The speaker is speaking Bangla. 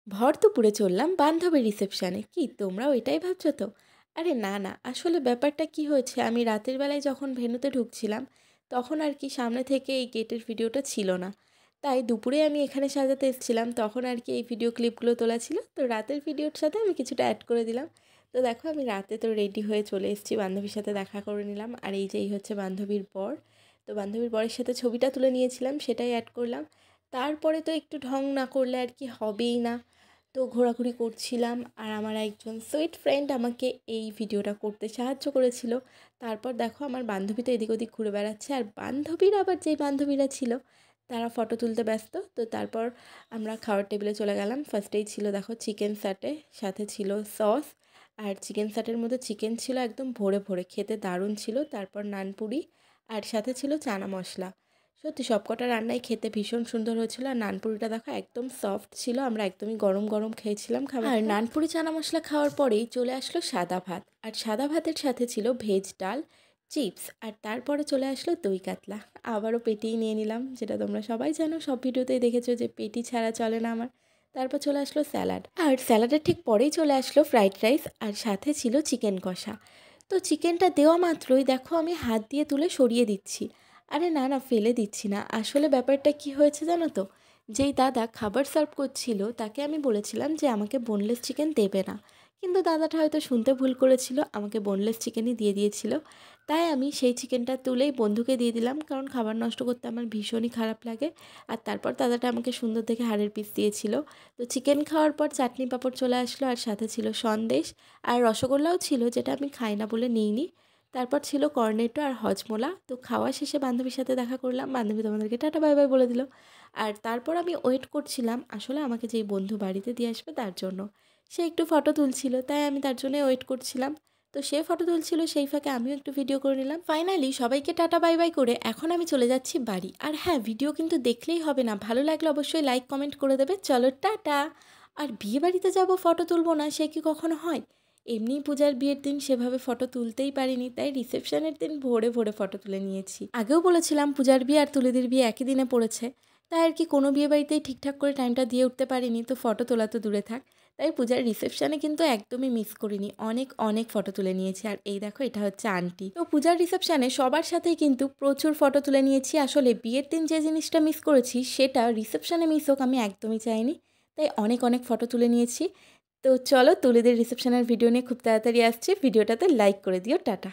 ভর দুপুরে চললাম বান্ধবীর রিসেপশানে। কি তোমরাও এটাই ভাবছো তো? আরে না না, আসলে ব্যাপারটা কি হয়েছে, আমি রাতের বেলায় যখন ভেন্যুতে ঢুকছিলাম তখন আর কি সামনে থেকে এই গেটের ভিডিওটা ছিল না। তাই দুপুরে আমি এখানে সাজাতে এসেছিলাম, তখন আর কি এই ভিডিও ক্লিপগুলো তোলা ছিল, তো রাতের ভিডিওর সাথে আমি কিছুটা অ্যাড করে দিলাম। তো দেখো আমি রাতে তো রেডি হয়ে চলে এসেছি, বান্ধবীর সাথে দেখা করে নিলাম। আর এই যে এই হচ্ছে বান্ধবীর বর। তো বান্ধবীর বরের সাথে ছবিটা তুলে নিয়েছিলাম, সেটাই অ্যাড করলাম। তারপরে তো একটু ঢং না করলে আর কি হবেই না। তো ঘোরাঘুরি করছিলাম আর আমার একজন সুইট ফ্রেন্ড আমাকে এই ভিডিওটা করতে সাহায্য করেছিল। তারপর দেখো আমার বান্ধবী তো এদিক ওদিক ঘুরে বেড়াচ্ছে, আর বান্ধবীর আবার যেই বান্ধবীরা ছিল তারা ফটো তুলতে ব্যস্ত। তো তারপর আমরা খাওয়ার টেবিলে চলে গেলাম। ফার্স্টেই ছিল দেখো চিকেন স্যাটে, সাথে ছিল সস। আর চিকেন স্যাটের মধ্যে চিকেন ছিল একদম ভরে ভরে, খেতে দারুণ ছিল। তারপর নানপুরি, আর সাথে ছিল চানা মশলা। সত্যি সবকটা রান্নাই খেতে ভীষণ সুন্দর হয়েছিল। আর নানপুরিটা দেখো একদম সফট ছিল, আমরা একদমই গরম গরম খেয়েছিলাম খাবার। আর নানপুরি চানা মশলা খাওয়ার পরেই চলে আসলো সাদা ভাত, আর সাদা ভাতের সাথে ছিল ভেজ ডাল, চিপস, আর তারপরে চলে আসলো দই কাতলা। আবারও পেটিই নিয়ে নিলাম, যেটা তোমরা সবাই জানো, সব ভিডিওতেই দেখেছো যে পেটি ছাড়া চলে না আমার। তারপর চলে আসলো স্যালাড, আর স্যালাডের ঠিক পরেই চলে আসলো ফ্রাইড রাইস, আর সাথে ছিল চিকেন কষা। তো চিকেনটা দেওয়া মাত্রই দেখো আমি হাত দিয়ে তুলে সরিয়ে দিচ্ছি। আরে না না, ফেলে দিচ্ছি না, আসলে ব্যাপারটা কি হয়েছে জানো তো, যেই দাদা খাবার সার্ভ করছিল তাকে আমি বলেছিলাম যে আমাকে বোনলেস চিকেন দেবে না, কিন্তু দাদাটা হয়তো শুনতে ভুল করেছিল, আমাকে বোনলেস চিকেনই দিয়ে দিয়েছিল। তাই আমি সেই চিকেনটা তুলেই বন্ধুকে দিয়ে দিলাম, কারণ খাবার নষ্ট করতে আমার ভীষণই খারাপ লাগে। আর তারপর দাদাটা আমাকে সুন্দর দেখে হাড়ের পিস দিয়েছিল। তো চিকেন খাওয়ার পর চাটনি পাঁপড় চলে আসলো, আর সাথে ছিল সন্দেশ, আর রসগোল্লাও ছিল, যেটা আমি খাই না বলে নিইনি। তারপর ছিল কর্নেটো আর হজমোলা। তো খাওয়া শেষে বান্ধবীর সাথে দেখা করলাম, বান্ধবী তোমাদেরকে টাটা বাই বাই বলে দিল। আর তারপর আমি ওয়েট করছিলাম আসলে আমাকে যেই বন্ধু বাড়িতে দিয়ে আসবে তার জন্য। সে একটু ফটো তুলছিল, তাই আমি তার জন্য ওয়েট করছিলাম। তো সে ফটো তুলছিল, সেই ফাঁকে আমিও একটু ভিডিও করে নিলাম। ফাইনালি সবাইকে টাটা বাই বাই করে এখন আমি চলে যাচ্ছি বাড়ি। আর হ্যাঁ, ভিডিও কিন্তু দেখলেই হবে না, ভালো লাগলে অবশ্যই লাইক কমেন্ট করে দেবে। চলো টাটা। আর বিয়ে বাড়িতে যাবো ফটো তুলবো না, সে কি কখনো হয়? এমনিই পূজার বিয়ের দিন সেভাবে ফটো তুলতেই পারিনি, তাই রিসেপশনের দিন ভোরে ভোরে ফটো তুলে নিয়েছি। আগেও বলেছিলাম পূজার বিয়ে আর তুলিদের বিয়ে একই দিনে পড়েছে, তাই আর কি কোনো বিয়ে বাড়িতেই ঠিকঠাক করে টাইমটা দিয়ে উঠতে পারিনি, তো ফটো তোলা তো দূরে থাক। তাই পূজার রিসেপশানে কিন্তু একদমই মিস করিনি, অনেক অনেক ফটো তুলে নিয়েছি। আর এই দেখো এটা হচ্ছে আন্টি। তো পূজার রিসেপশানে সবার সাথেই কিন্তু প্রচুর ফটো তুলে নিয়েছি। আসলে বিয়ের দিন যে জিনিসটা মিস করেছি সেটা রিসেপশানে মিস হোক আমি একদমই চাইনি, তাই অনেক অনেক ফটো তুলে নিয়েছি। তো চলো তুলিদের রিসেপশনের ভিডিও নিয়ে খুব তাড়াতাড়ি আসছি, ভিডিওটাতে লাইক করে দিও। টাটা।